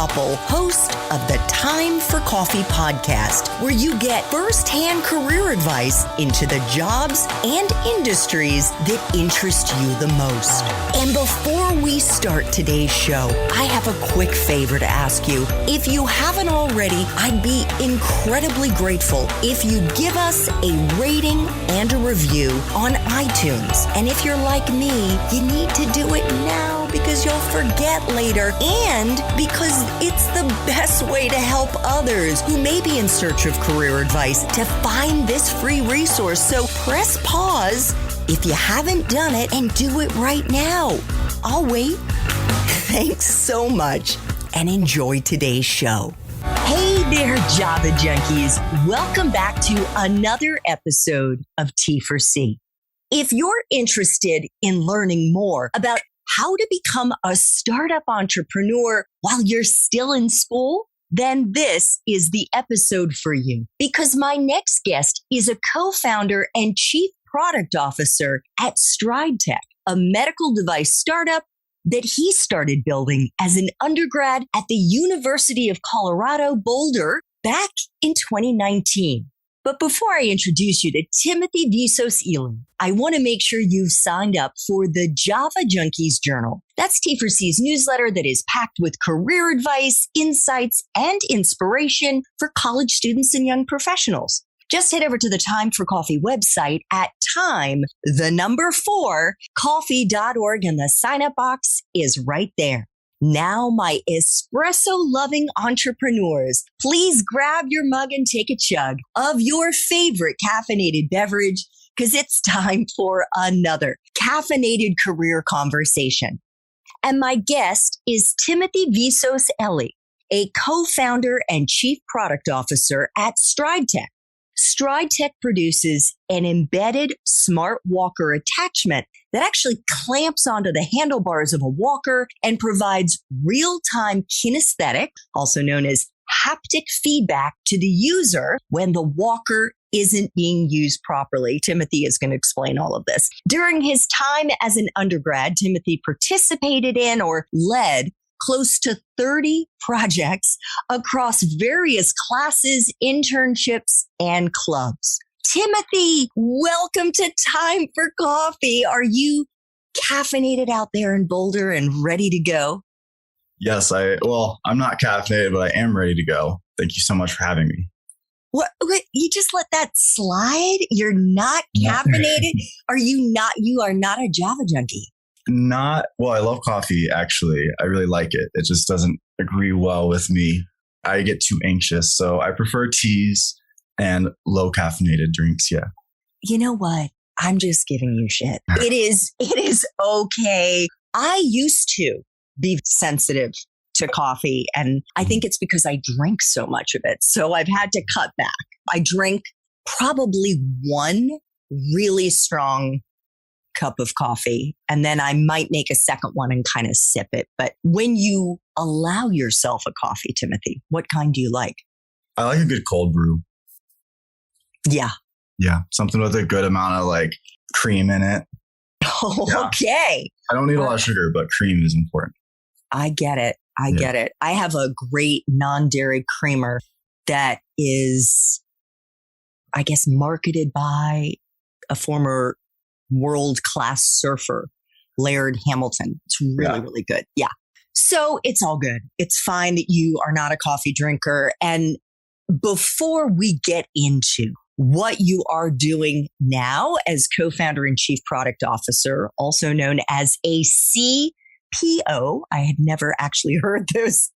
Koppel, host of the Time for Coffee podcast, where you get firsthand career advice into the jobs and industries that interest you the most. And before we start today's show, I have a quick favor to ask you. If you haven't already, I'd be incredibly grateful if you give us a rating and a review on iTunes. And if you're like me, you need to do it now because you'll forget later and because it's the best way to help others who may be in search of career advice to find this free resource. So press pause if you haven't done it and do it right now. I'll wait. Thanks so much and enjoy today's show. Hey there, Java Junkies. Welcome back to another episode of T4C. If you're interested in learning more about how to become a startup entrepreneur while you're still in school, then this is the episode for you. Because my next guest is a co-founder and chief product officer at StrideTech, a medical device startup that he started building as an undergrad at the University of Colorado Boulder back in 2019. But before I introduce you to Timothy Visos-Ely, I want to make sure you've signed up for the Java Junkies Journal. That's T4C's newsletter that is packed with career advice, insights, and inspiration for college students and young professionals. Just head over to the Time for Coffee website at time4coffee.org, and the sign-up box is right there. Now, my espresso-loving entrepreneurs, please grab your mug and take a chug of your favorite caffeinated beverage, because it's time for another caffeinated career conversation. And my guest is Timothy Visos-Ely, a co-founder and chief product officer at StrideTech. StrideTech produces an embedded smart walker attachment that actually clamps onto the handlebars of a walker and provides real-time kinesthetic, also known as haptic feedback to the user when the walker isn't being used properly. Timothy is going to explain all of this. During his time as an undergrad, Timothy participated in or led close to 30 projects across various classes, internships, and clubs. Timothy, welcome to Time for Coffee. Are you caffeinated out there in Boulder and ready to go? Yes, I'm not caffeinated, but I am ready to go. Thank you so much for having me. What? You just let that slide? You're not caffeinated? You are not a Java junkie? I love coffee, actually. I really like it. It just doesn't agree well with me. I get too anxious, so I prefer teas and low caffeinated drinks, yeah. You know what? I'm just giving you shit. It is okay. I used to be sensitive to coffee, and I think it's because I drink so much of it. So I've had to cut back. I drink probably one really strong cup of coffee, and then I might make a second one and kind of sip it. But when you allow yourself a coffee, Timothy, what kind do you like? I like a good cold brew. Yeah. Yeah. Something with a good amount of cream in it. Oh, yeah. Okay. I don't need a lot of sugar, but cream is important. I get it. I get it. I have a great non-dairy creamer that is, I guess, marketed by a former world-class surfer, Laird Hamilton. It's really, really good. Yeah. So it's all good. It's fine that you are not a coffee drinker. And before we get into what you are doing now as co-founder and chief product officer, also known as a CPO, I had never actually heard those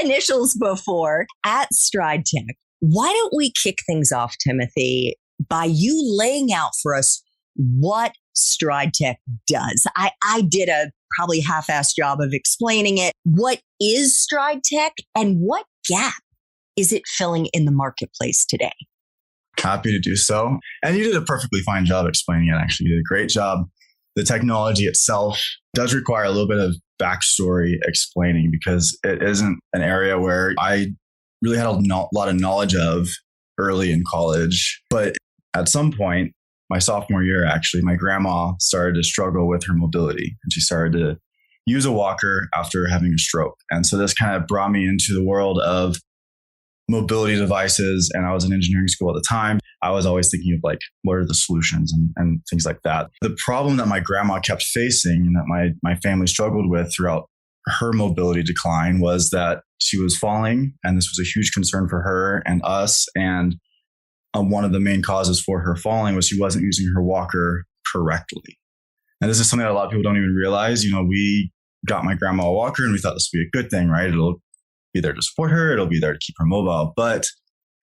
initials before, at StrideTech. Why don't we kick things off, Timothy, by you laying out for us what StrideTech does? I did a probably half-assed job of explaining it. What is StrideTech and what gap is it filling in the marketplace today? Happy to do so. And you did a perfectly fine job explaining it, actually. You did a great job. The technology itself does require a little bit of backstory explaining because it isn't an area where I really had a lot of knowledge of early in college. But at some point, my sophomore year, actually, my grandma started to struggle with her mobility and she started to use a walker after having a stroke. And so this kind of brought me into the world of mobility devices. And I was in engineering school at the time. I was always thinking of like, what are the solutions and things like that. The problem that my grandma kept facing and that my family struggled with throughout her mobility decline was that she was falling. And this was a huge concern for her and us. And one of the main causes for her falling was she wasn't using her walker correctly. And this is something that a lot of people don't even realize. You know, we got my grandma a walker and we thought this would be a good thing, right? It'll be there to support her. It'll be there to keep her mobile. But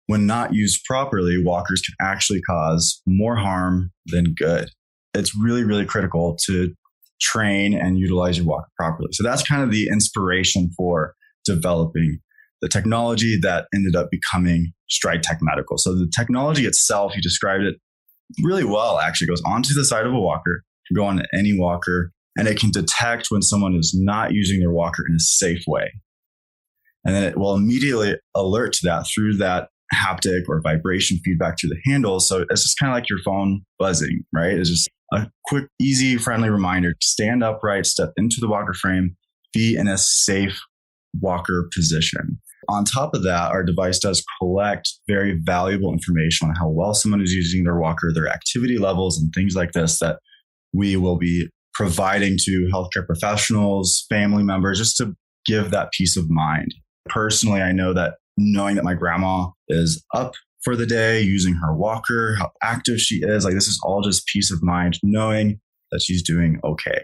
when not used properly, walkers can actually cause more harm than good. It's really, really critical to train and utilize your walker properly. So that's kind of the inspiration for developing the technology that ended up becoming StrideTech Medical. So the technology itself, you described it really well, actually. It goes onto the side of a walker, can go onto any walker, and it can detect when someone is not using their walker in a safe way. And then it will immediately alert to that through that haptic or vibration feedback through the handles. So it's just kind of like your phone buzzing, right? It's just a quick, easy, friendly reminder. Stand upright, step into the walker frame, be in a safe walker position. On top of that, our device does collect very valuable information on how well someone is using their walker, their activity levels, and things like this that we will be providing to healthcare professionals, family members, just to give that peace of mind. Personally, I know that knowing that my grandma is up for the day, using her walker, how active she is, like this is all just peace of mind, knowing that she's doing okay.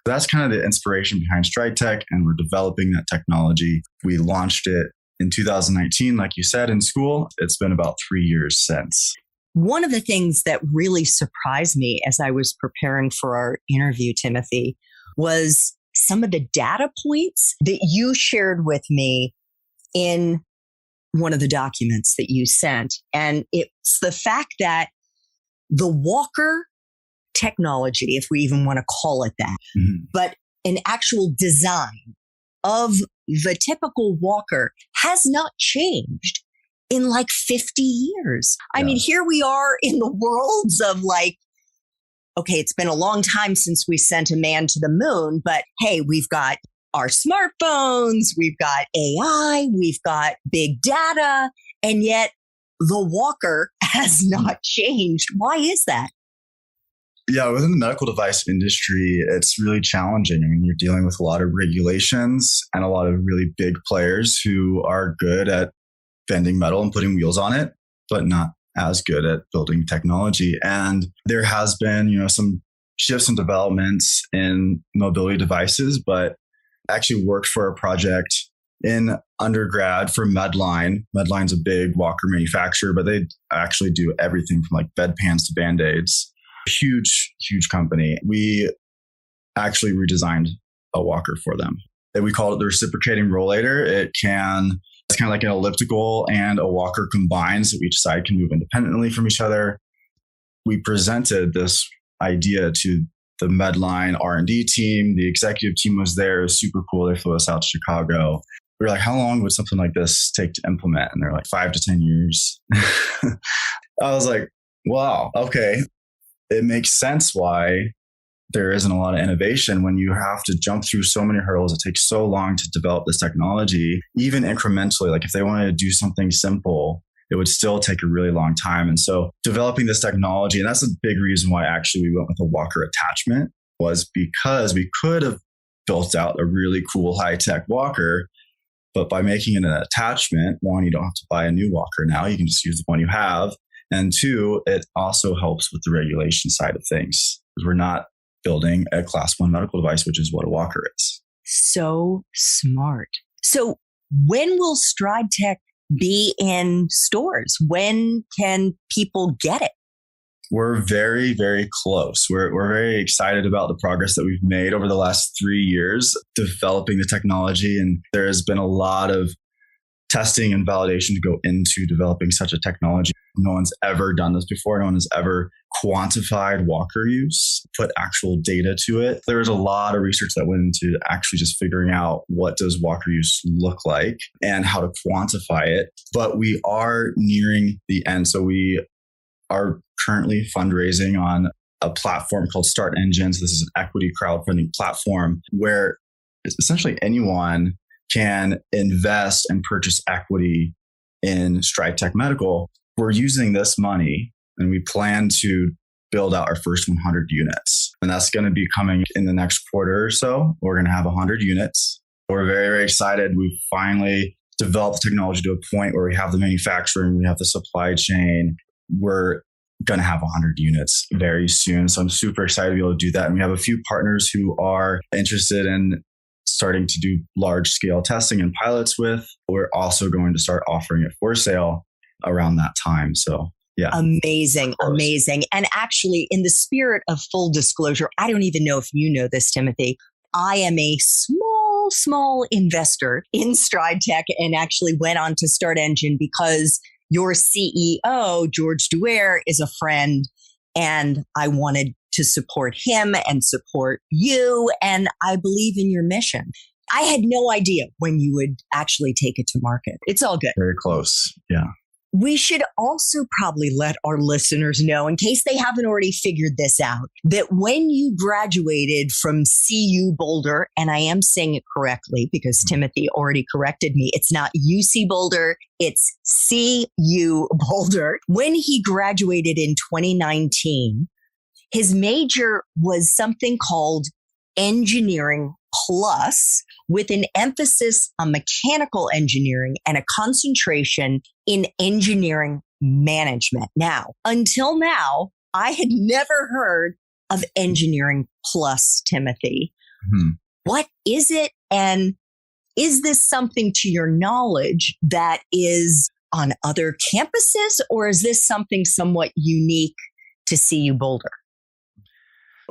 That's kind of the inspiration behind StrideTech, and we're developing that technology. We launched it in 2019, like you said, in school. It's been about 3 years since. One of the things that really surprised me as I was preparing for our interview, Timothy, was some of the data points that you shared with me in one of the documents that you sent. And it's the fact that the walker technology, if we even want to call it that, but an actual design of the typical walker has not changed in like 50 years. I mean, here we are in the worlds of like, okay, it's been a long time since we sent a man to the moon, but hey, we've got our smartphones, we've got AI, we've got big data, and yet the walker has not changed. Why is that? Yeah, within the medical device industry, it's really challenging. I mean, you're dealing with a lot of regulations and a lot of really big players who are good at bending metal and putting wheels on it, but not as good at building technology. And there has been, some shifts and developments in mobility devices, but I actually worked for a project in undergrad for Medline. Medline's a big walker manufacturer, but they actually do everything from like bedpans to Band-Aids. Huge, huge company. We actually redesigned a walker for them. And we called it the reciprocating rollator. It's kind of like an elliptical and a walker combined, so each side can move independently from each other. We presented this idea to the Medline R&D team. The executive team was there. It was super cool. They flew us out to Chicago. We were like, how long would something like this take to implement? And they're like 5 to 10 years. I was like, wow, okay. It makes sense why there isn't a lot of innovation when you have to jump through so many hurdles. It takes so long to develop this technology, even incrementally. Like if they wanted to do something simple, it would still take a really long time. And so developing this technology, and that's a big reason why actually we went with a walker attachment, was because we could have built out a really cool high-tech walker, but by making it an attachment, one, you don't have to buy a new walker now. You can just use the one you have. And two, it also helps with the regulation side of things, because we're not building a class 1 medical device, which is what a walker is. So smart. So when will StrideTech be in stores? When can people get it? We're very, very close. We're very excited about the progress that we've made over the last 3 years developing the technology. And there has been a lot of testing and validation to go into developing such a technology. No one's ever done this before. No one has ever quantified walker use, put actual data to it. There was a lot of research that went into actually just figuring out what does walker use look like and how to quantify it. But we are nearing the end. So we are currently fundraising on a platform called Start Engines. This is an equity crowdfunding platform where essentially anyone can invest and purchase equity in Stride Tech Medical. We're using this money and we plan to build out our first 100 units. And that's going to be coming in the next quarter or so. We're going to have 100 units. We're very, very excited. We've finally developed technology to a point where we have the manufacturing, we have the supply chain. We're going to have 100 units very soon. So I'm super excited to be able to do that. And we have a few partners who are interested in starting to do large scale testing and pilots with. We're also going to start offering it for sale around that time. So yeah. Amazing. And actually, in the spirit of full disclosure, I don't even know if you know this, Timothy. I am a small investor in Stride Tech and actually went on to Start Engine because your CEO, George Duer, is a friend and I wanted to support him and support you. And I believe in your mission. I had no idea when you would actually take it to market. It's all good. Very close. Yeah. We should also probably let our listeners know, in case they haven't already figured this out, that when you graduated from CU Boulder, and I am saying it correctly because Timothy already corrected me, it's not UC Boulder, it's CU Boulder. When he graduated in 2019, his major was something called Engineering Plus, with an emphasis on mechanical engineering and a concentration in engineering management. Now, until now, I had never heard of Engineering Plus, Timothy. Mm-hmm. What is it? And is this something, to your knowledge, that is on other campuses, or is this something somewhat unique to CU Boulder?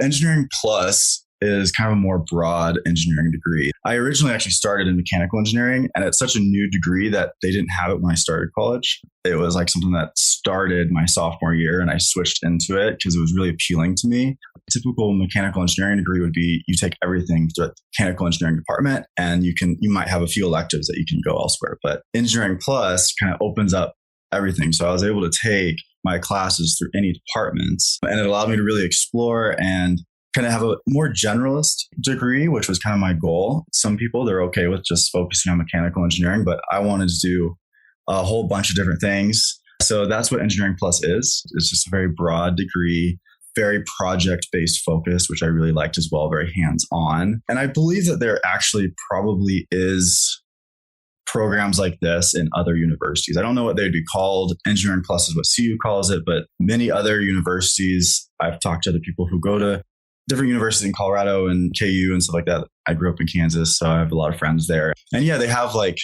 Engineering Plus is kind of a more broad engineering degree. I originally actually started in mechanical engineering, and it's such a new degree that they didn't have it when I started college. It was like something that started my sophomore year, and I switched into it because it was really appealing to me. A typical mechanical engineering degree would be you take everything through the mechanical engineering department, and you might have a few electives that you can go elsewhere. But Engineering Plus kind of opens up everything. So I was able to take my classes through any departments, and it allowed me to really explore and kind of have a more generalist degree, which was kind of my goal. Some people, they're okay with just focusing on mechanical engineering, but I wanted to do a whole bunch of different things. So that's what Engineering Plus is. It's just a very broad degree, very project-based focus, which I really liked as well, very hands-on. And I believe that there actually probably is programs like this in other universities. I don't know what they'd be called. Engineering Plus is what CU calls it, but many other universities, I've talked to other people who go to different universities in Colorado and KU and stuff like that. I grew up in Kansas, so I have a lot of friends there. And yeah, they have like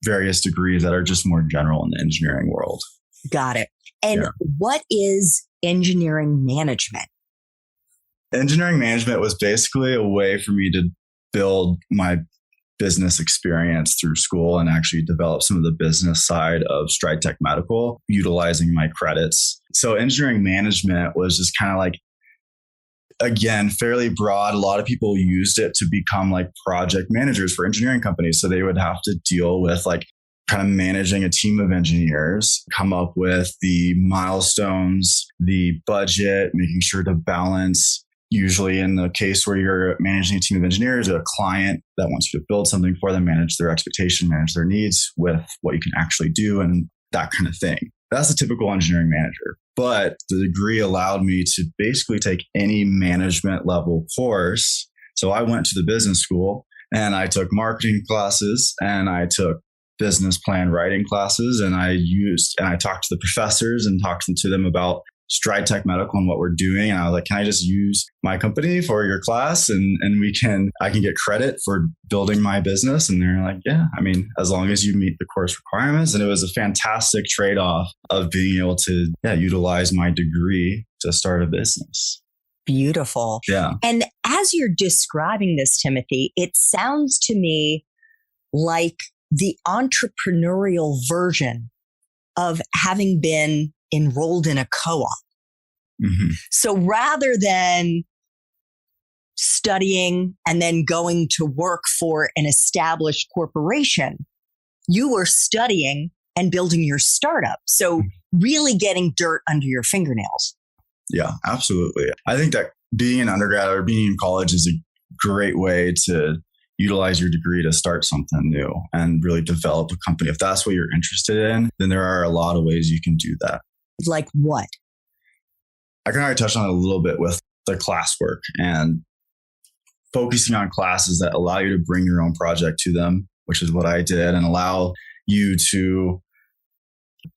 various degrees that are just more general in the engineering world. Got it. And what is engineering management? Engineering management was basically a way for me to build my business experience through school and actually develop some of the business side of Stride Tech Medical, utilizing my credits. So engineering management was just kind of like, again, fairly broad. A lot of people used it to become like project managers for engineering companies. So they would have to deal with like kind of managing a team of engineers, come up with the milestones, the budget, making sure to balance. Usually in the case where you're managing a team of engineers, a client that wants you to build something for them, manage their expectation, manage their needs with what you can actually do and that kind of thing. That's a typical engineering manager. But the degree allowed me to basically take any management level course. So I went to the business school and I took marketing classes and I took business plan writing classes, and I talked to the professors and talked to them about Stride Tech Medical and what we're doing. And I was like, can I just use my company for your class and I can get credit for building my business? And they're like, yeah, I mean, as long as you meet the course requirements. And it was a fantastic trade-off of being able to utilize my degree to start a business. Beautiful. Yeah. And as you're describing this, Timothy, it sounds to me like the entrepreneurial version of having been enrolled in a co-op. Mm-hmm. So rather than studying and then going to work for an established corporation, you were studying and building your startup. So really getting dirt under your fingernails. Yeah, absolutely. I think that being an undergrad or being in college is a great way to utilize your degree to start something new and really develop a company. If that's what you're interested in, then there are a lot of ways you can do that. Like what? I kind of already touched on it a little bit with the classwork and focusing on classes that allow you to bring your own project to them, which is what I did, and allow you to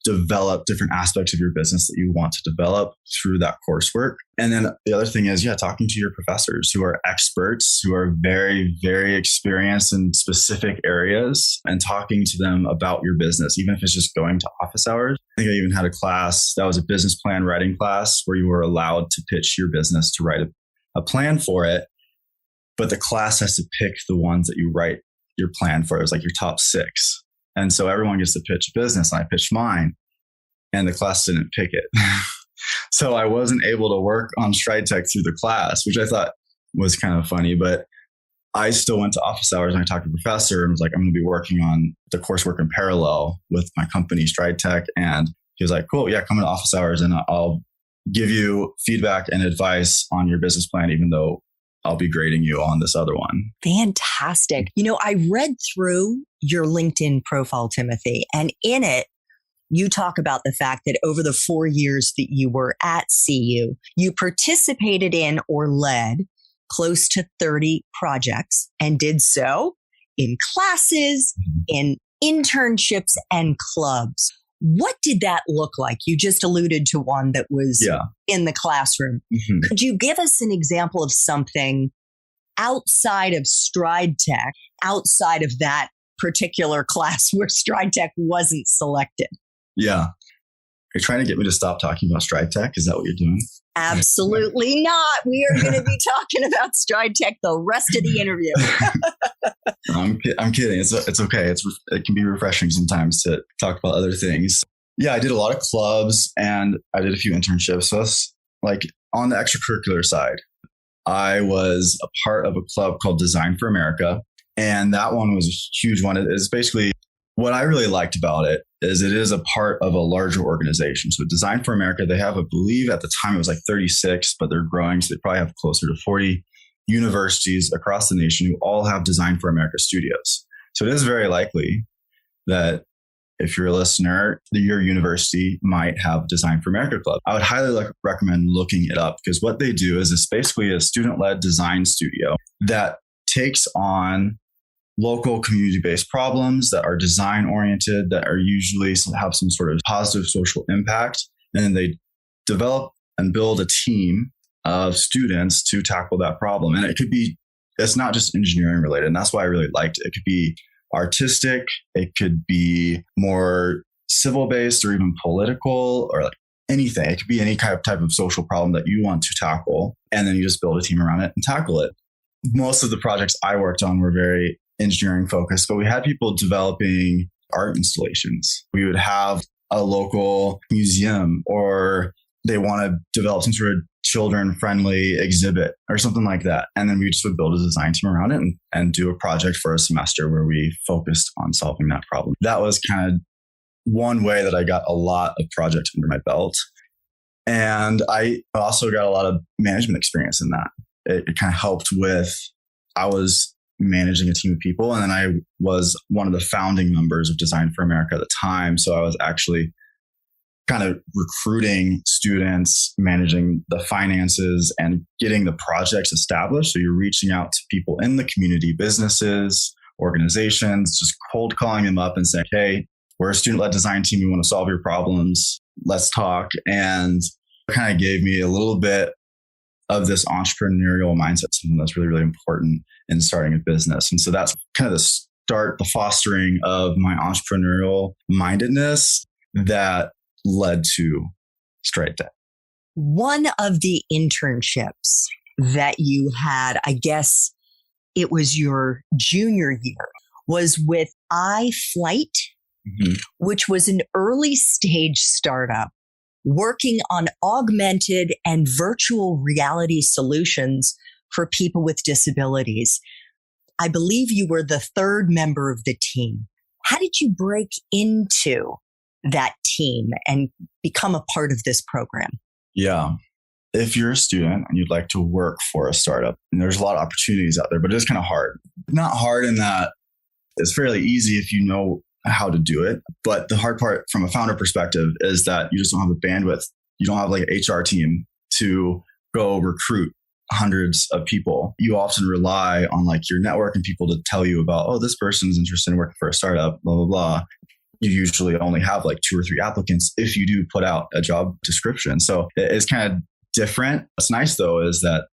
develop different aspects of your business that you want to develop through that coursework. And then the other thing is, talking to your professors who are experts, who are very, very experienced in specific areas, and talking to them about your business, even if it's just going to office hours. I think I even had a class that was a business plan writing class where you were allowed to pitch your business, to write a plan for it. But the class has to pick the ones that you write your plan for. It was like your top 6. And so everyone gets to pitch a business, and I pitched mine, and the class didn't pick it. So I wasn't able to work on Stride Tech through the class, which I thought was kind of funny, but I still went to office hours and I talked to the professor and was like, I'm going to be working on the coursework in parallel with my company, Stride Tech. And he was like, cool, yeah, come into office hours and I'll give you feedback and advice on your business plan, even though I'll be grading you on this other one. Fantastic. I read through your LinkedIn profile, Timothy, and in it, you talk about the fact that over the 4 years that you were at CU, you participated in or led close to 30 projects and did so in classes, in internships, and clubs. What did that look like? You just alluded to one that was in the classroom. Mm-hmm. Could you give us an example of something outside of Stride Tech, outside of that particular class where Stride Tech wasn't selected? Yeah. You're trying to get me to stop talking about Stride Tech? Is that what you're doing? Absolutely not. We are going to be talking about Stride Tech the rest of the interview. I'm kidding. It's okay. It can be refreshing sometimes to talk about other things. Yeah, I did a lot of clubs and I did a few internships. So that's like on the extracurricular side. I was a part of a club called Design for America. And that one was a huge one. It is basically what I really liked about it is a part of a larger organization. So Design for America, they have, I believe at the time it was like 36, but they're growing. So they probably have closer to 40 universities across the nation who all have Design for America studios. So it is very likely that if you're a listener, your university might have Design for America Club. I would highly recommend looking it up because what they do is it's basically a student-led design studio that takes on local community-based problems that are design-oriented, that are usually have some sort of positive social impact. And then they develop and build a team of students to tackle that problem. And it's not just engineering related. And that's why I really liked it. It could be artistic, it could be more civil based or even political or like anything. It could be any type of social problem that you want to tackle. And then you just build a team around it and tackle it. Most of the projects I worked on were very engineering focused, but we had people developing art installations. We would have a local museum, or they want to develop some sort of children-friendly exhibit or something like that. And then we just would build a design team around it and do a project for a semester where we focused on solving that problem. That was kind of one way that I got a lot of projects under my belt. And I also got a lot of management experience in that. It kind of helped with, I was managing a team of people, and then I was one of the founding members of Design for America at the time. So I was actually kind of recruiting students, managing the finances, and getting the projects established. So you're reaching out to people in the community, businesses, organizations, just cold calling them up and saying, hey, we're a student-led design team. We want to solve your problems. Let's talk. And it kind of gave me a little bit of this entrepreneurial mindset, something that's really, really important in starting a business. And so that's kind of the fostering of my entrepreneurial mindedness that led to Stride Tech. One of the internships that you had, I guess it was your junior year, was with iFlight, which was an early stage startup working on augmented and virtual reality solutions for people with disabilities. I believe you were the third member of the team. How did you break into that team and become a part of this program? Yeah. if you're a student and you'd like to work for a startup, and there's a lot of opportunities out there, but it's kind of hard. Not hard in that it's fairly easy if you know how to do it. But the hard part from a founder perspective is that you just don't have the bandwidth. You don't have like an HR team to go recruit hundreds of people. You often rely on like your network and people to tell you about, oh, this person's interested in working for a startup, blah, blah, blah. You usually only have like 2 or 3 applicants if you do put out a job description. So it's kind of different. What's nice though is that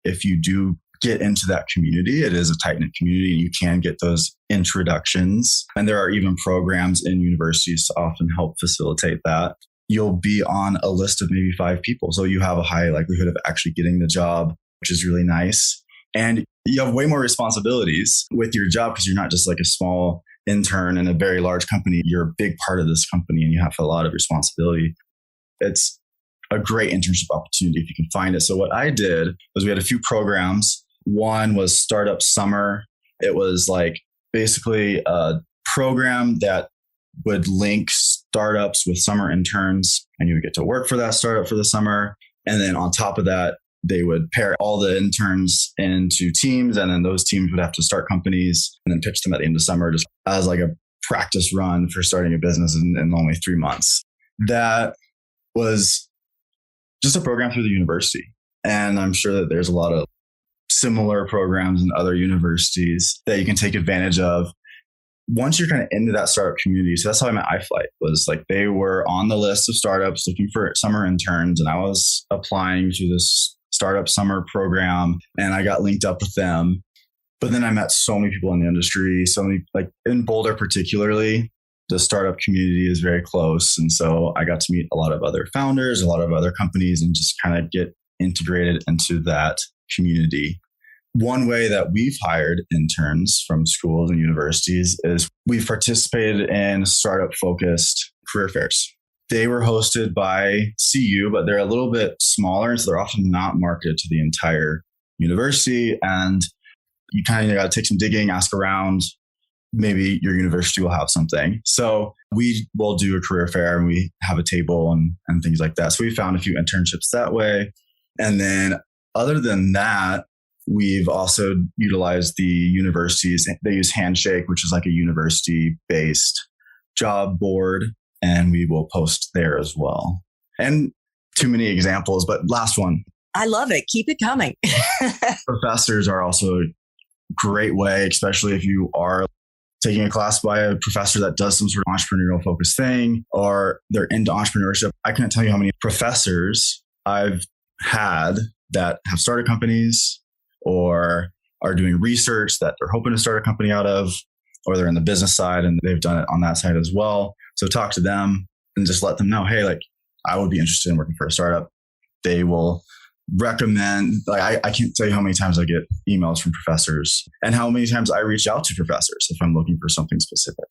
if you do get into that community, it is a tight-knit community and you can get those introductions. And there are even programs in universities to often help facilitate that. You'll be on a list of maybe 5 people. So you have a high likelihood of actually getting the job, which is really nice. And you have way more responsibilities with your job because you're not just like a small intern in a very large company. You're a big part of this company and you have a lot of responsibility. It's a great internship opportunity if you can find it. So what I did was we had a few programs. One was Startup Summer. It was like basically a program that would link startups with summer interns, and you would get to work for that startup for the summer. And then on top of that, they would pair all the interns into teams, and then those teams would have to start companies and then pitch them at the end of summer just as like a practice run for starting a business in only 3 months. That was just a program through the university. And I'm sure that there's a lot of similar programs in other universities that you can take advantage of once you're kind of into that startup community. So that's how I met iFlight, was like they were on the list of startups looking for summer interns, and I was applying to this startup summer program and I got linked up with them. But then I met so many people in the industry, so many, like in Boulder particularly, the startup community is very close. And so I got to meet a lot of other founders, a lot of other companies, and just kind of get integrated into that community. One way that we've hired interns from schools and universities is we've participated in startup-focused career fairs. They were hosted by CU, but they're a little bit smaller, so they're often not marketed to the entire university. And you kind of got to take some digging, ask around. Maybe your university will have something. So we will do a career fair and we have a table and things like that. So we found a few internships that way. And then other than that, we've also utilized the universities. They use Handshake, which is like a university-based job board, and we will post there as well. And too many examples, but last one. I love it. Keep it coming. Professors are also a great way, especially if you are taking a class by a professor that does some sort of entrepreneurial focused thing, or they're into entrepreneurship. I can't tell you how many professors I've had that have started companies or are doing research that they're hoping to start a company out of, or they're in the business side and they've done it on that side as well. So talk to them and just let them know, hey, like I would be interested in working for a startup. They will recommend, like I can't tell you how many times I get emails from professors and how many times I reach out to professors if I'm looking for something specific.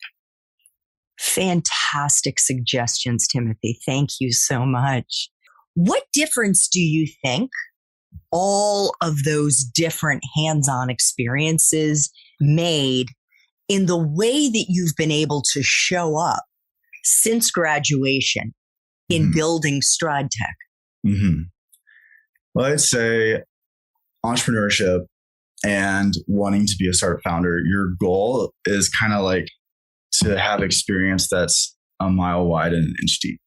Fantastic suggestions, Timothy. Thank you so much. What difference do you think all of those different hands-on experiences made in the way that you've been able to show up since graduation in building Stride Tech? Mm-hmm. Well, I'd say entrepreneurship and wanting to be a startup founder, your goal is kind of like to have experience that's a mile wide and an inch deep,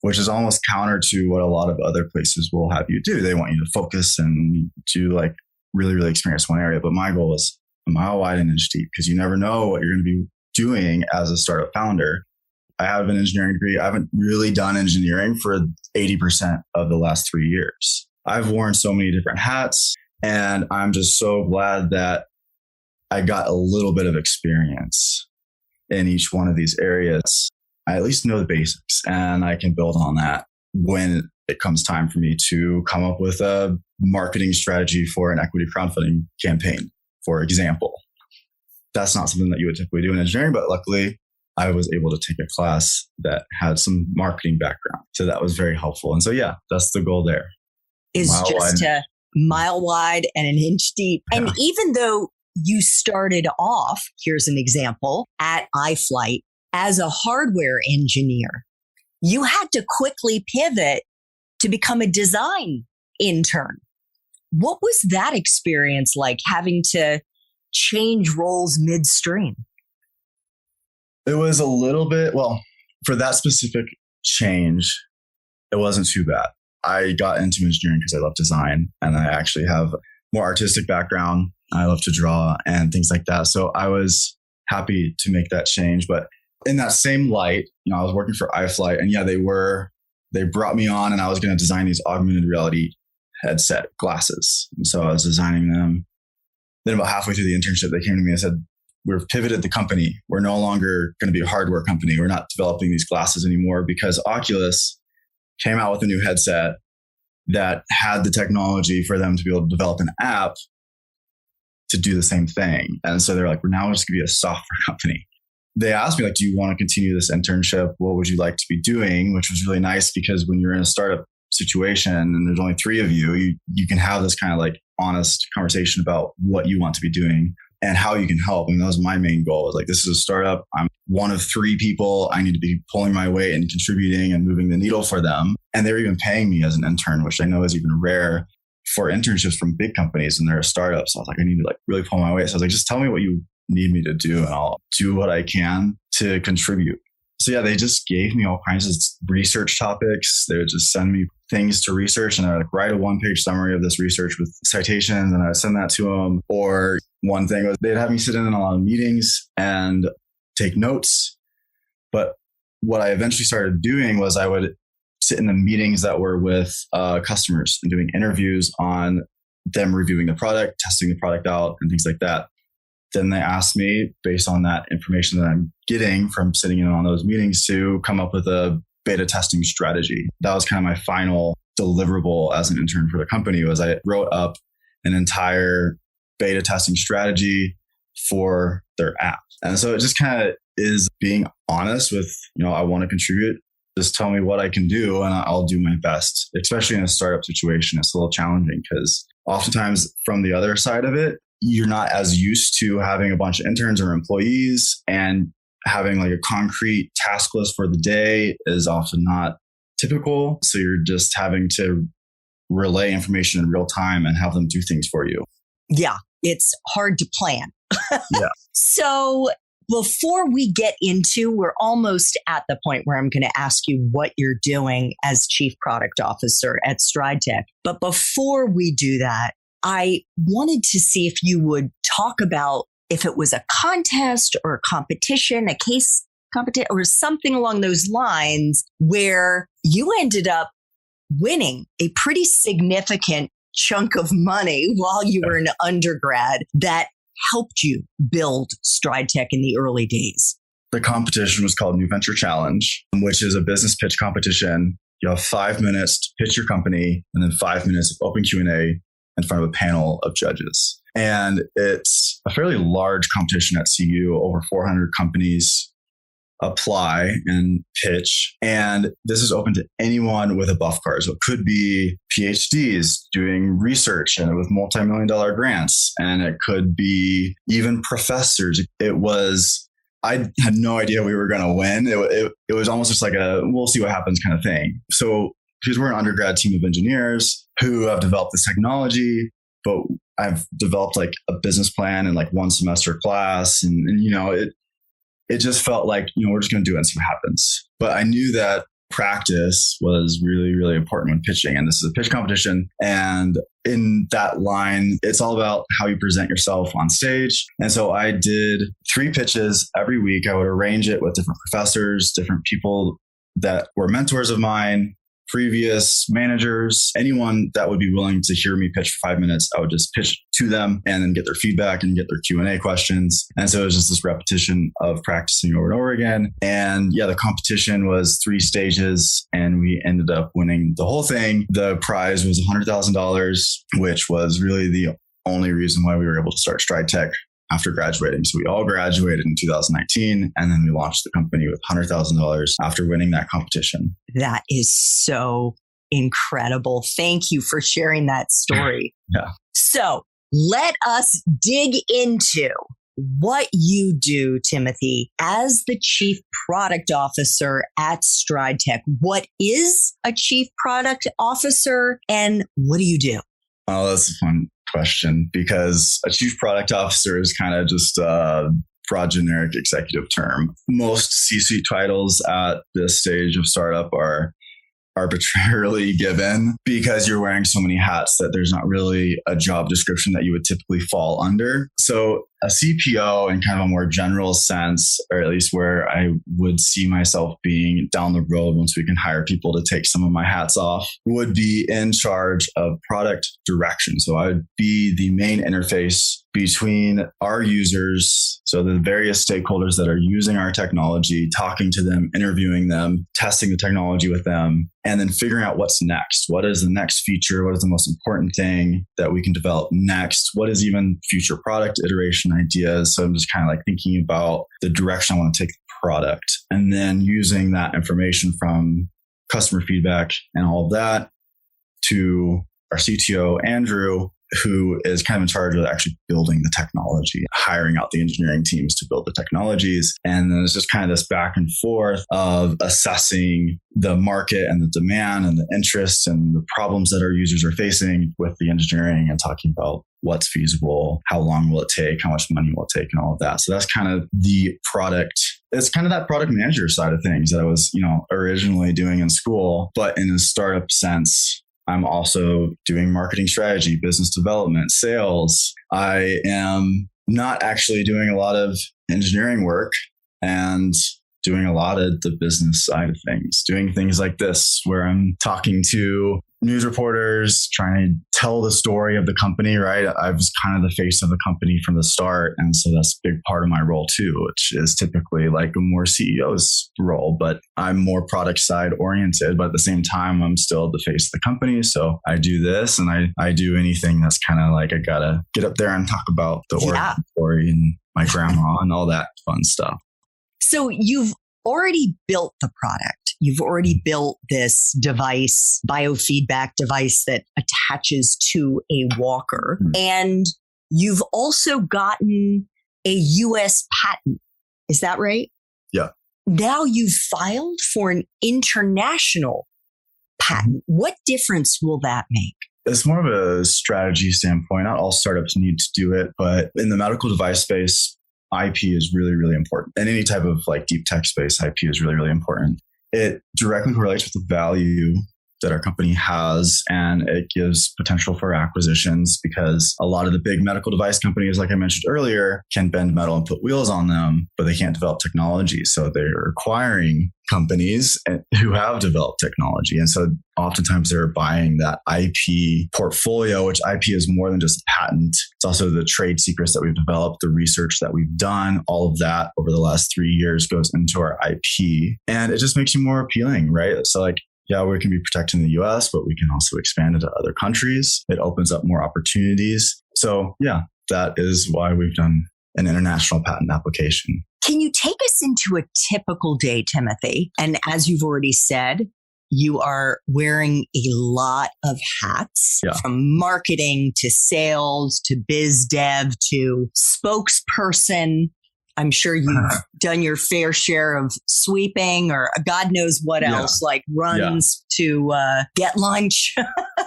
which is almost counter to what a lot of other places will have you do. They want you to focus and do like really, really experience one area. But my goal is a mile wide and inch deep, because you never know what you're going to be doing as a startup founder. I have an engineering degree. I haven't really done engineering for 80% of the last 3 years. I've worn so many different hats, and I'm just so glad that I got a little bit of experience in each one of these areas. I at least know the basics, and I can build on that when it comes time for me to come up with a marketing strategy for an equity crowdfunding campaign, for example. That's not something that you would typically do in engineering, but luckily I was able to take a class that had some marketing background. So that was very helpful. And so, yeah, that's the goal there. Is just a mile wide and an inch deep. Yeah. And even though you started off, here's an example, at iFlight as a hardware engineer, you had to quickly pivot to become a design intern. What was that experience like, having to change roles midstream? It was a little bit, well, for that specific change, it wasn't too bad. I got into engineering because I love design, and I actually have more artistic background. I love to draw and things like that. So I was happy to make that change. But in that same light, I was working for iFlight, and they brought me on, and I was going to design these augmented reality headset glasses. And so I was designing them. Then about halfway through the internship, they came to me and said, "We've pivoted the company. We're no longer going to be a hardware company. We're not developing these glasses anymore because Oculus came out with a new headset that had the technology for them to be able to develop an app to do the same thing." And so they're like, "We're now just going to be a software company." They asked me, like, "Do you want to continue this internship? What would you like to be doing?" Which was really nice, because when you're in a startup situation and there's only 3 of you, you can have this kind of like honest conversation about what you want to be doing and how you can help. And that was my main goal. Was like, this is a startup. I'm one of 3 people. I need to be pulling my weight and contributing and moving the needle for them. And they're even paying me as an intern, which I know is even rare for internships from big companies, and they're a startup. So I was like, I need to like really pull my weight. So I was like, just tell me what you need me to do, and I'll do what I can to contribute. So yeah, they just gave me all kinds of research topics. They would just send me things to research, and I would like write a 1-page summary of this research with citations, and I would send that to them. Or one thing was they'd have me sit in a lot of meetings and take notes. But what I eventually started doing was I would sit in the meetings that were with customers and doing interviews on them reviewing the product, testing the product out, and things like that. Then they asked me, based on that information that I'm getting from sitting in on those meetings, to come up with a beta testing strategy. That was kind of my final deliverable as an intern for the company. Was I wrote up an entire beta testing strategy for their app. And so it just kind of is being honest with, I want to contribute. Just tell me what I can do and I'll do my best. Especially in a startup situation, it's a little challenging because oftentimes from the other side of it, you're not as used to having a bunch of interns or employees, and having like a concrete task list for the day is often not typical. So you're just having to relay information in real time and have them do things for you. Yeah, it's hard to plan. Yeah. So before we get into, we're almost at the point where I'm going to ask you what you're doing as Chief Product Officer at StrideTech. But before we do that, I wanted to see if you would talk about if it was a contest or a competition, a case competition, or something along those lines where you ended up winning a pretty significant chunk of money while you were an undergrad that helped you build StrideTech in the early days. The competition was called New Venture Challenge, which is a business pitch competition. You have 5 minutes to pitch your company, and then 5 minutes of open Q&A in front of a panel of judges. And it's a fairly large competition at CU. Over 400 companies apply and pitch. And this is open to anyone with a buff card. So it could be PhDs doing research and with multi-million-dollar grants. And it could be even professors. I had no idea we were going to win. It was almost just like we'll see what happens kind of thing. So because we're an undergrad team of engineers who have developed this technology, but I've developed like a business plan in like 1 semester class. And it just felt like, we're just going to do it and see what happens. But I knew that practice was really, really important when pitching. And this is a pitch competition. And in that line, it's all about how you present yourself on stage. And so I did 3 pitches every week. I would arrange it with different professors, different people that were mentors of mine, previous managers, anyone that would be willing to hear me pitch for 5 minutes. I would just pitch to them and then get their feedback and get their Q&A questions. And so it was just this repetition of practicing over and over again. And yeah, the competition was 3 stages and we ended up winning the whole thing. The prize was $100,000, which was really the only reason why we were able to start StrideTech after graduating. So we all graduated in 2019, and then we launched the company with $100,000 after winning that competition. That is so incredible. Thank you for sharing that story. Yeah. So let us dig into what you do, Timothy, as the Chief Product Officer at StrideTech. What is a Chief Product Officer and what do you do? Oh, that's a fun question because a Chief Product Officer is kind of just a broad generic executive term. Most C-suite titles at this stage of startup are arbitrarily given because you're wearing so many hats that there's not really a job description that you would typically fall under. So a CPO in kind of a more general sense, or at least where I would see myself being down the road once we can hire people to take some of my hats off, would be in charge of product direction. So I would be the main interface between our users, so the various stakeholders that are using our technology, talking to them, interviewing them, testing the technology with them, and then figuring out what's next. What is the next feature? What is the most important thing that we can develop next? What is even future product iteration ideas? So I'm just kind of like thinking about the direction I want to take the product and then using that information from customer feedback and all of that to our CTO, Andrew, who is kind of in charge of actually building the technology, hiring out the engineering teams to build the technologies. And then it's just kind of this back and forth of assessing the market and the demand and the interests and the problems that our users are facing with the engineering and talking about what's feasible, how long will it take, how much money will it take, and all of that. So that's kind of the product. It's kind of that product manager side of things that I was, originally doing in school, but in a startup sense, I'm also doing marketing strategy, business development, sales. I am not actually doing a lot of engineering work and doing a lot of the business side of things, doing things like this, where I'm talking to news reporters, trying to tell the story of the company, right? I was kind of the face of the company from the start. And so that's a big part of my role too, which is typically like a more CEO's role, but I'm more product side oriented, but at the same time, I'm still the face of the company. So I do this and I do anything that's kind of like, I gotta get up there and talk about the origin story and my grandma and all that fun stuff. So you've already built the product. You've already built this device, biofeedback device that attaches to a walker. Mm-hmm. And you've also gotten a US patent. Is that right? Yeah. Now you've filed for an international patent. What difference will that make? It's more of a strategy standpoint. Not all startups need to do it, but in the medical device space, IP is really, really important. In any type of like deep tech space, IP is really, really important. It directly correlates with the value that our company has, and it gives potential for acquisitions because a lot of the big medical device companies, like I mentioned earlier, can bend metal and put wheels on them, but they can't develop technology. So they're acquiring companies who have developed technology. And so oftentimes they're buying that IP portfolio, which IP is more than just a patent. It's also the trade secrets that we've developed, the research that we've done, all of that over the last 3 years goes into our IP. And it just makes you more appealing, right? So like, yeah, we can be protected in the US, but we can also expand into other countries. It opens up more opportunities. So yeah, that is why we've done an international patent application. Can you take us into a typical day, Timothy? And as you've already said, you are wearing a lot of hats, from marketing to sales to biz dev to spokesperson. I'm sure you've done your fair share of sweeping or God knows what else, like runs to get lunch.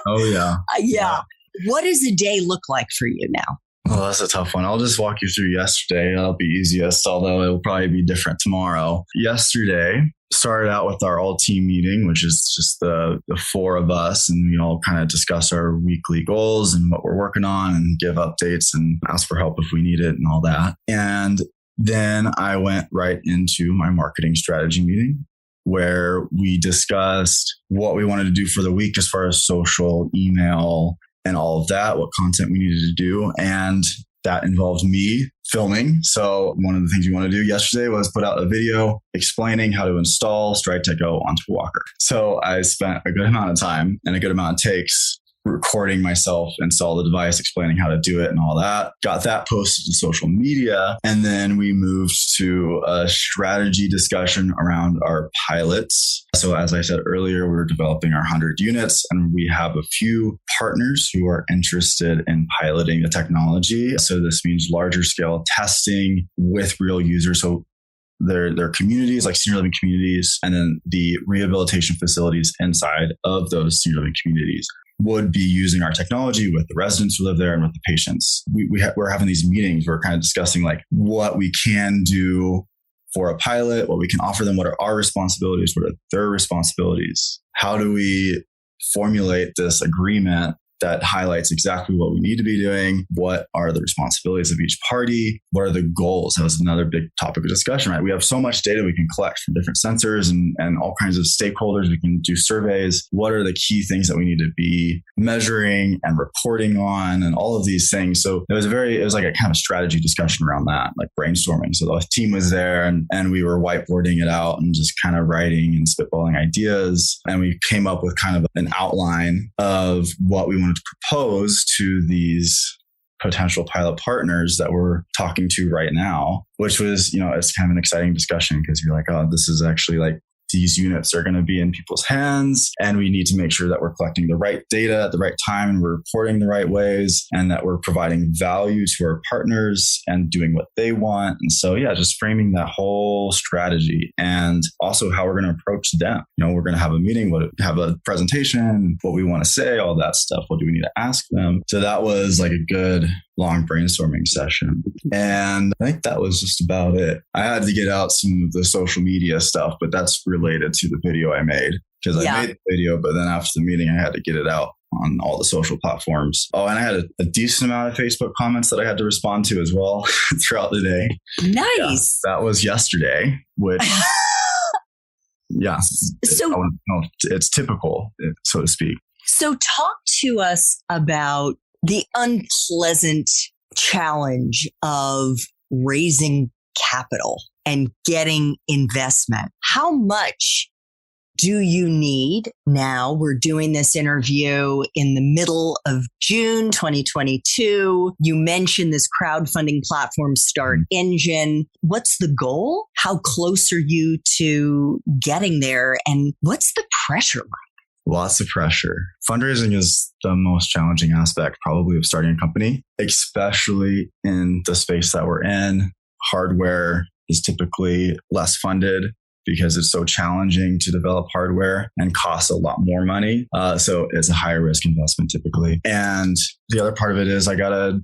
Oh, yeah. What does a day look like for you now? Well, that's a tough one. I'll just walk you through yesterday. That'll be easiest, although it'll probably be different tomorrow. Yesterday started out with our all team meeting, which is just the four of us. And we all kind of discuss our weekly goals and what we're working on and give updates and ask for help if we need it and all that. And then I went right into my marketing strategy meeting where we discussed what we wanted to do for the week as far as social, email, and all of that, what content we needed to do. And that involves me filming. So one of the things we wanted to do yesterday was put out a video explaining how to install StrideTech Go onto a walker. So I spent a good amount of time and a good amount of takes recording myself install the device, explaining how to do it and all that. Got that posted to social media. And then we moved to a strategy discussion around our pilots. So as I said earlier, we're developing our 100 units, and we have a few partners who are interested in piloting the technology. So this means larger scale testing with real users. So their communities, like senior living communities, and then the rehabilitation facilities inside of those senior living communities would be using our technology with the residents who live there and with the patients. We're having these meetings. We're kind of discussing like what we can do for a pilot, what we can offer them, what are our responsibilities, what are their responsibilities. How do we formulate this agreement that highlights exactly what we need to be doing? What are the responsibilities of each party? What are the goals? That was another big topic of discussion, right? We have so much data we can collect from different sensors and all kinds of stakeholders. We can do surveys. What are the key things that we need to be measuring and reporting on and all of these things? So it was like a kind of strategy discussion around that, like brainstorming. So the team was there and we were whiteboarding it out and just kind of writing and spitballing ideas. And we came up with kind of an outline of what we wanted to propose to these potential pilot partners that we're talking to right now, which was, it's kind of an exciting discussion because you're like, oh, this is actually like these units are going to be in people's hands, and we need to make sure that we're collecting the right data at the right time and we're reporting the right ways and that we're providing value to our partners and doing what they want. And so, just framing that whole strategy and also how we're going to approach them. We're going to have a meeting, have a presentation, what we want to say, all that stuff. What do we need to ask them? So that was like a good long brainstorming session. And I think that was just about it. I had to get out some of the social media stuff, but that's related to the video I made because I made the video, but then after the meeting, I had to get it out on all the social platforms. Oh, and I had a decent amount of Facebook comments that I had to respond to as well throughout the day. Nice. Yeah, that was yesterday, which... So it's typical, so to speak. So talk to us about the unpleasant challenge of raising capital and getting investment. How much do you need now? We're doing this interview in the middle of June 2022. You mentioned this crowdfunding platform, Start Engine. What's the goal? How close are you to getting there? And what's the pressure like? Lots of pressure. Fundraising is the most challenging aspect probably of starting a company, especially in the space that we're in. Hardware is typically less funded because it's so challenging to develop hardware and costs a lot more money. So it's a higher risk investment typically. And the other part of it is I gotta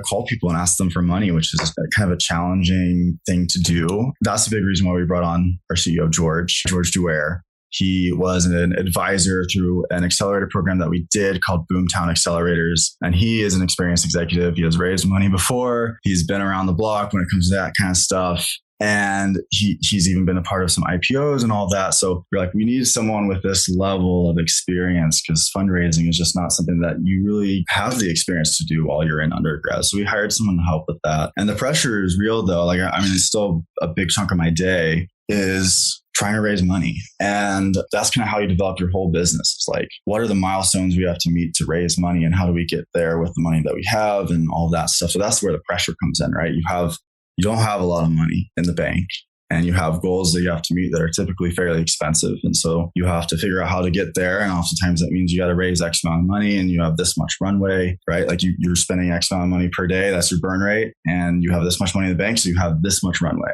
call people and ask them for money, which is kind of a challenging thing to do. That's the big reason why we brought on our CEO, George Duer. He was an advisor through an accelerator program that we did called Boomtown Accelerators. And he is an experienced executive. He has raised money before. He's been around the block when it comes to that kind of stuff. And he's even been a part of some IPOs and all that. So we're like, we need someone with this level of experience because fundraising is just not something that you really have the experience to do while you're in undergrad. So we hired someone to help with that. And the pressure is real though. Like, I mean, it's still a big chunk of my day is trying to raise money. And that's kind of how you develop your whole business. It's like, what are the milestones we have to meet to raise money and how do we get there with the money that we have and all that stuff. So that's where the pressure comes in, right? You don't have a lot of money in the bank and you have goals that you have to meet that are typically fairly expensive. And so you have to figure out how to get there. And oftentimes that means you got to raise X amount of money and you have this much runway, right? Like you're spending X amount of money per day. That's your burn rate. And you have this much money in the bank. So you have this much runway.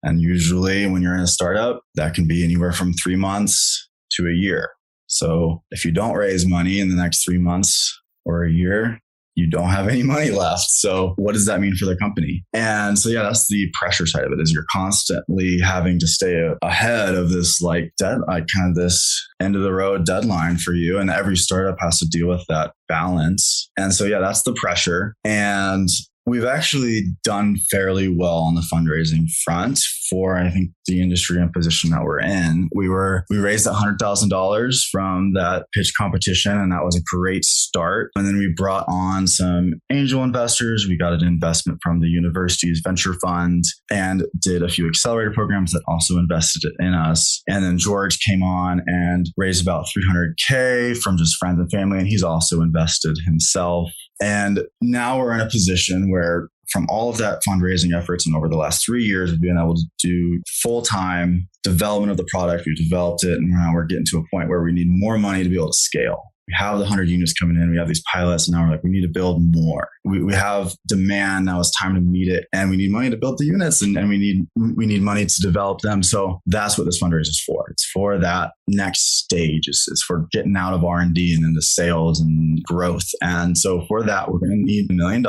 And usually when you're in a startup, that can be anywhere from 3 months to a year. So if you don't raise money in the next 3 months or a year, you don't have any money left. So what does that mean for the company? And so, that's the pressure side of it is you're constantly having to stay ahead of this kind of this end of the road deadline for you. And every startup has to deal with that balance. And so, that's the pressure. And We've actually done fairly well on the fundraising front for, I think, the industry and position that we're in. We raised $100,000 from that pitch competition, and that was a great start. And then we brought on some angel investors. We got an investment from the university's venture fund and did a few accelerator programs that also invested in us. And then George came on and raised about $300K from just friends and family, and he's also invested himself. And now we're in a position where from all of that fundraising efforts and over the last 3 years, we've been able to do full-time development of the product. We've developed it, and now we're getting to a point where we need more money to be able to scale. We have the 100 units coming in. We have these pilots, and now we're like, we need to build more. We have demand. Now it's time to meet it, and we need money to build the units, and we need money to develop them. So that's what this fundraiser is for. It's for that next stage. It's for getting out of R&D and into sales and growth. And so for that, we're going to need $1 million.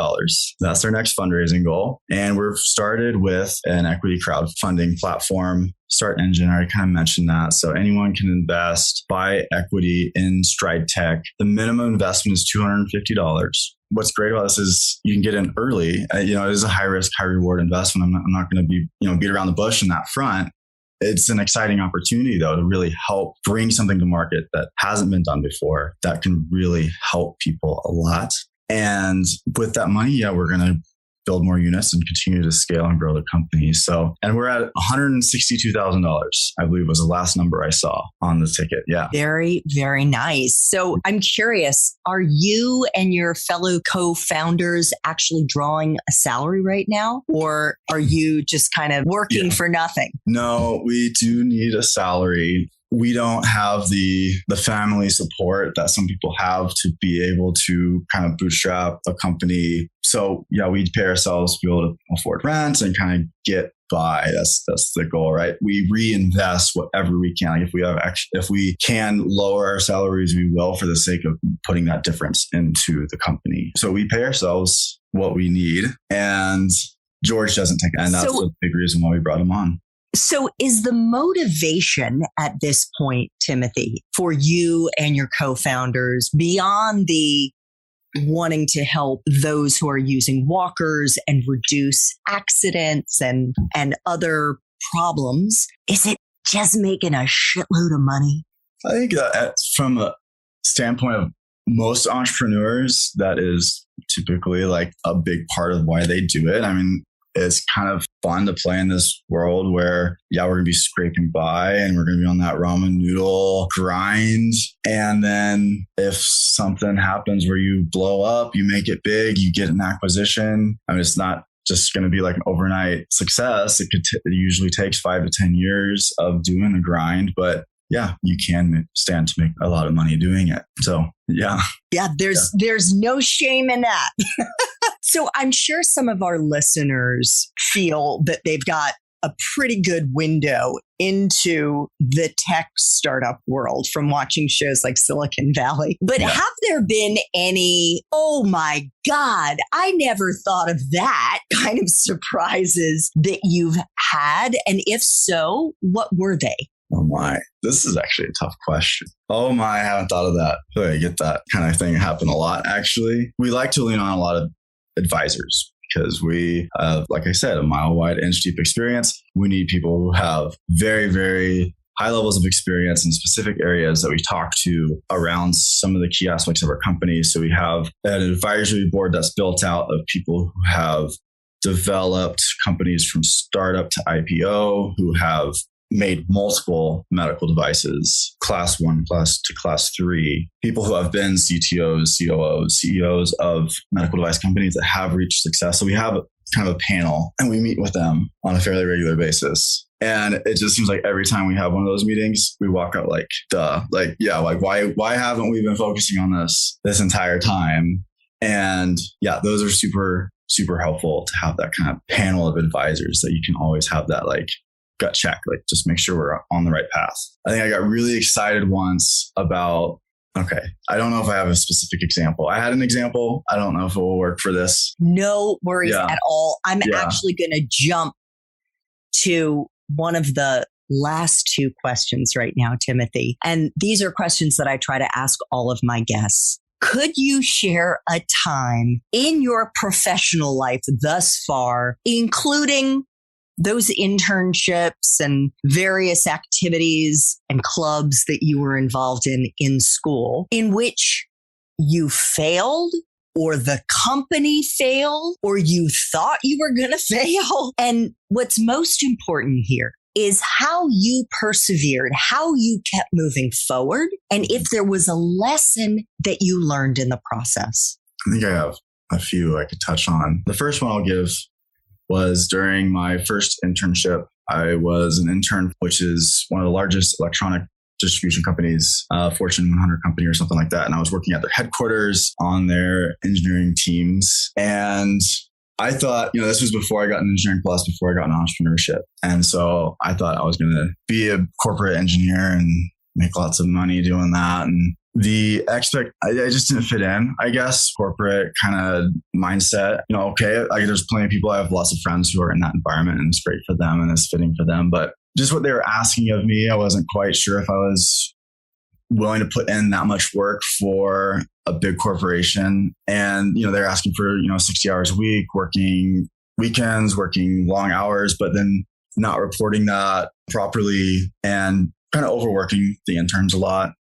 That's our next fundraising goal. And we're started with an equity crowdfunding platform, Start Engine. I already kind of mentioned that. So anyone can invest, buy equity in Stride Tech. The minimum investment is $250. What's great about this is you can get in early. It is a high risk, high reward investment. I'm not going to be, beat around the bush in that front. It's an exciting opportunity, though, to really help bring something to market that hasn't been done before that can really help people a lot. And with that money, we're going to build more units and continue to scale and grow the company. And we're at $162,000, I believe was the last number I saw on the ticket. Yeah. Very, very nice. So I'm curious, are you and your fellow co-founders actually drawing a salary right now? Or are you just kind of working for nothing? No, we do need a salary. We don't have the family support that some people have to be able to kind of bootstrap a company. So we pay ourselves to be able to afford rent and kind of get by. That's the goal, right? We reinvest whatever we can. Like if we can lower our salaries, we will, for the sake of putting that difference into the company. So we pay ourselves what we need, and George doesn't take it. And that's the big reason why we brought him on. So is the motivation at this point, Timothy, for you and your co-founders beyond the wanting to help those who are using walkers and reduce accidents and other problems, is it just making a shitload of money? I think that from a standpoint of most entrepreneurs, that is typically like a big part of why they do it. I mean, it's kind of fun to play in this world where, we're going to be scraping by and we're going to be on that ramen noodle grind. And then if something happens where you blow up, you make it big, you get an acquisition. I mean, it's not just going to be like an overnight success. It usually takes 5 to 10 years of doing the grind, but you can stand to make a lot of money doing it. So, there's no shame in that. So I'm sure some of our listeners feel that they've got a pretty good window into the tech startup world from watching shows like Silicon Valley. But have there been any, oh my God, I never thought of that kind of surprises that you've had? And if so, what were they? Oh my, this is actually a tough question. Oh my, I haven't thought of that. I feel like I get that kind of thing happen a lot, actually. We like to lean on a lot of advisors because we have, like I said, a mile wide, inch deep experience. We need people who have very, very high levels of experience in specific areas that we talk to around some of the key aspects of our company. So we have an advisory board that's built out of people who have developed companies from startup to IPO, who have made multiple medical devices, class 1 plus to class 3, people who have been CTOs, COOs, CEOs of medical device companies that have reached success. So we have kind of a panel and we meet with them on a fairly regular basis. And it just seems like every time we have one of those meetings, we walk out like, duh, like, why haven't we been focusing on this entire time? And those are super, super helpful to have that kind of panel of advisors that you can always have that like gut check, like just make sure we're on the right path. I think I got really excited once about, I don't know if I have a specific example. I had an example. I don't know if it will work for this. No worries at all. I'm actually going to jump to one of the last 2 questions right now, Timothy. And these are questions that I try to ask all of my guests. Could you share a time in your professional life thus far, including those internships and various activities and clubs that you were involved in school, in which you failed or the company failed or you thought you were going to fail? And what's most important here is how you persevered, how you kept moving forward, and if there was a lesson that you learned in the process. I think I have a few I could touch on. The first one I'll give was during my first internship. I was an intern, which is one of the largest electronic distribution companies, Fortune 100 company or something like that. And I was working at their headquarters on their engineering teams. And I thought, this was before I got an Engineering Plus, before I got an entrepreneurship. And so I thought I was going to be a corporate engineer and make lots of money doing that. And I just didn't fit in, I guess, corporate kind of mindset. There's plenty of people. I have lots of friends who are in that environment and it's great for them and it's fitting for them. But just what they were asking of me, I wasn't quite sure if I was willing to put in that much work for a big corporation. And, they're asking for, 60 hours a week, working weekends, working long hours, but then not reporting that properly and kind of overworking the interns a lot.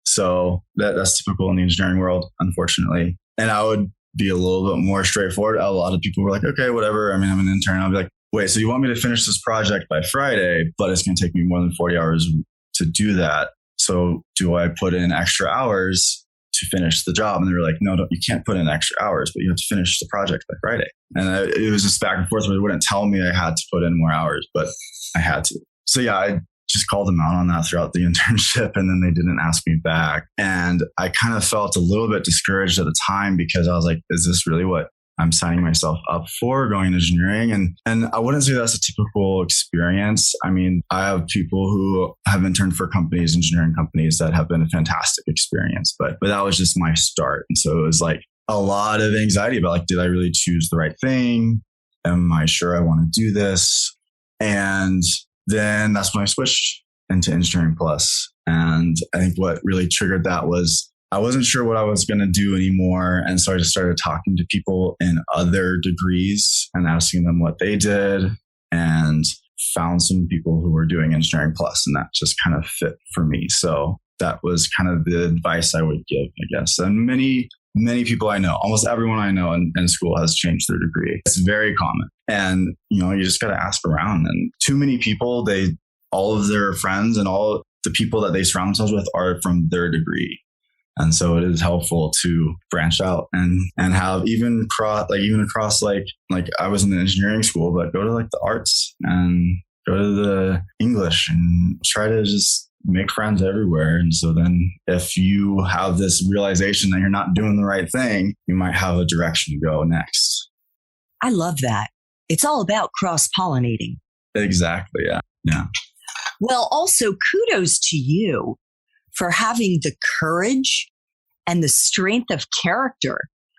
So that's typical in the engineering world, unfortunately. And I would be a little bit more straightforward. A lot of people were like, okay, whatever. I'm an intern. I'll be like, wait, so you want me to finish this project by Friday, but it's going to take me more than 40 hours to do that. So do I put in extra hours to finish the job? And they were like, no, you can't put in extra hours, but you have to finish the project by Friday. And it was just back and forth where they wouldn't tell me I had to put in more hours, but I had to. So yeah, I just called them out on that throughout the internship, and then they didn't ask me back. And I kind of felt a little bit discouraged at the time because I was like, is this really what I'm signing myself up for, going into engineering? And I wouldn't say that's a typical experience. I have people who have interned for companies, engineering companies, that have been a fantastic experience, but that was just my start. And so it was like a lot of anxiety about like, did I really choose the right thing? Am I sure I want to do this? And then that's when I switched into Engineering Plus. And I think what really triggered that was I wasn't sure what I was going to do anymore. And so I just started talking to people in other degrees and asking them what they did, and found some people who were doing Engineering Plus, and that just kind of fit for me. So that was kind of the advice I would give, I guess. And many people I know, almost everyone I know in school has changed their degree. It's very common. And, you just got to ask around. And too many people, all of their friends and all the people that they surround themselves with are from their degree. And so it is helpful to branch out and have even across like I was in the engineering school, but go to like the arts and go to the English and try to just make friends everywhere. And so then if you have this realization that you're not doing the right thing, you might have a direction to go next. I love that. It's all about cross-pollinating. Exactly. Yeah. Yeah. Well, also kudos to you for having the courage and the strength of character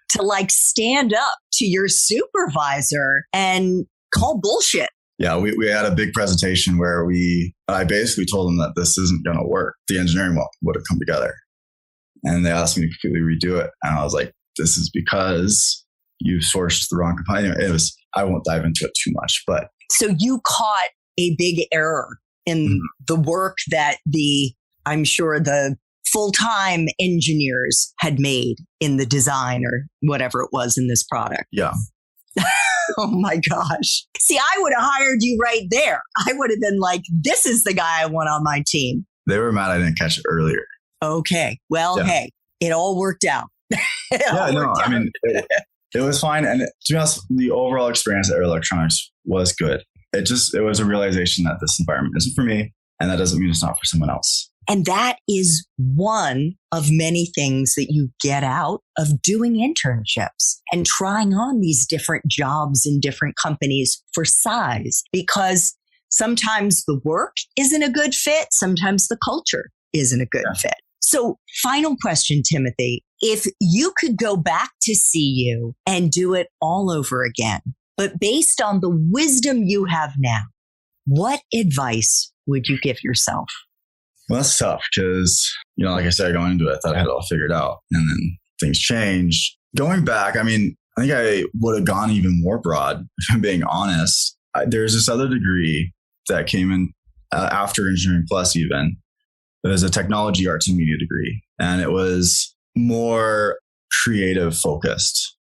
to like stand up to your supervisor and call bullshit. Yeah, we had a big presentation where I basically told them that this isn't going to work. The engineering would have come together. And they asked me to completely redo it. And I was like, this is because you sourced the wrong component. I won't dive into it too much, but. So you caught a big error in the work that I'm sure the full-time engineers had made in the design or whatever it was in this product. Yeah. Oh my gosh. See, I would have hired you right there. I would have been like, this is the guy I want on my team. They were mad I didn't catch it earlier. Okay. Well, yeah. Hey, it all worked out. It was fine. And to be honest, the overall experience at Air Electronics was good. It was a realization that this environment isn't for me, and that doesn't mean it's not for someone else. And that is one of many things that you get out of doing internships and trying on these different jobs in different companies for size, because sometimes the work isn't a good fit. Sometimes the culture isn't a good fit. So final question, Timothy, if you could go back to CU and do it all over again, but based on the wisdom you have now, what advice would you give yourself? Well, that's tough because, like I said, going into it, I thought I had it all figured out. And then things changed. Going back, I mean, I think I would have gone even more broad, if I'm being honest. There's this other degree that came in after Engineering Plus even. It was a technology, arts, and media degree. And it was more creative focused.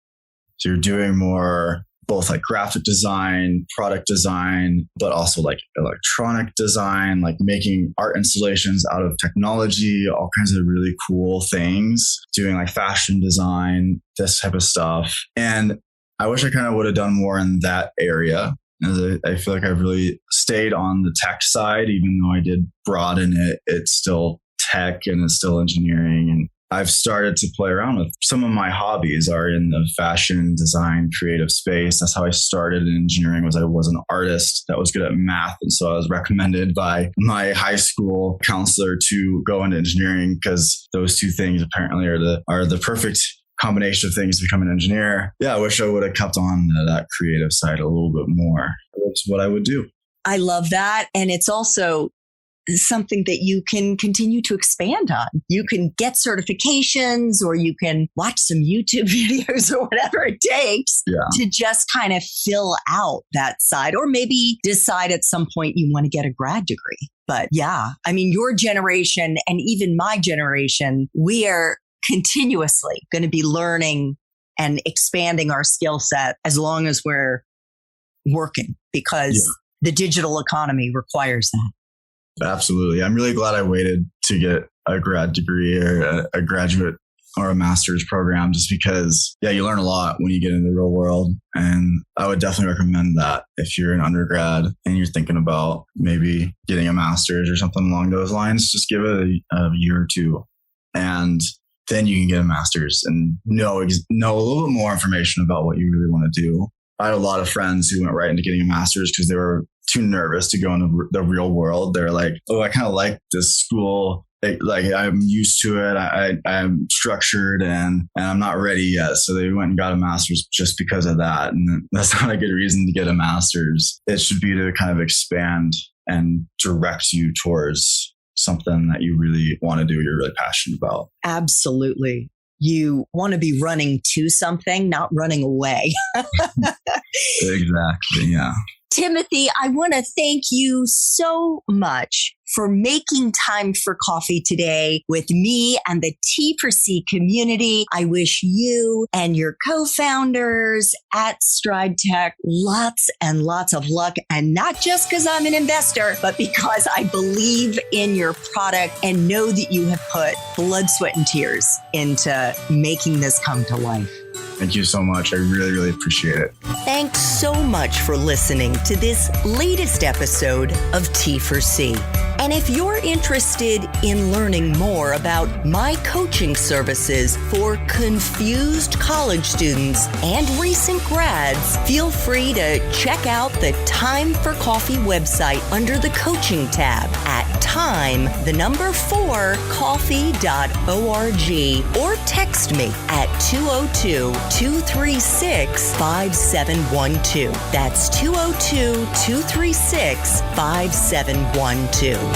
So you're doing more both like graphic design, product design, but also like electronic design, like making art installations out of technology, all kinds of really cool things, doing like fashion design, this type of stuff. And I wish I kind of would have done more in that area. As I feel like I've really stayed on the tech side, even though I did broaden it, it's still tech and it's still engineering. And I've started to play around with some of my hobbies are in the fashion design, creative space. That's how I started in engineering. I was an artist that was good at math. And so I was recommended by my high school counselor to go into engineering because those two things apparently are the perfect combination of things to become an engineer. Yeah, I wish I would have kept on that creative side a little bit more. That's what I would do. I love that. And it's also something that you can continue to expand on. You can get certifications or you can watch some YouTube videos or whatever it takes to just kind of fill out that side, or maybe decide at some point you want to get a grad degree. But yeah, I mean, your generation and even my generation, we are continuously going to be learning and expanding our skill set as long as we're working, because the digital economy requires that. Absolutely. I'm really glad I waited to get a grad degree or a graduate or a master's program, just because, you learn a lot when you get into the real world. And I would definitely recommend that if you're an undergrad and you're thinking about maybe getting a master's or something along those lines, just give it a year or two. And then you can get a master's and know a little bit more information about what you really want to do. I had a lot of friends who went right into getting a master's because they were too nervous to go into the real world. They're like, oh, I kind of like this school. Like I'm used to it. I'm structured and I'm not ready yet. So they went and got a master's just because of that. And that's not a good reason to get a master's. It should be to kind of expand and direct you towards something that you really want to do, you're really passionate about. Absolutely. You want to be running to something, not running away. Exactly. Yeah. Timothy, I want to thank you so much for making time for coffee today with me and the T4C community. I wish you and your co-founders at Stride Tech lots and lots of luck. And not just because I'm an investor, but because I believe in your product and know that you have put blood, sweat, and tears into making this come to life. Thank you so much. I really, really appreciate it. Thanks so much for listening to this latest episode of T4C. And if you're interested in learning more about my coaching services for confused college students and recent grads, feel free to check out the Time for Coffee website under the coaching tab at time4coffee.org or text me at 202-236-5712. That's 202-236-5712.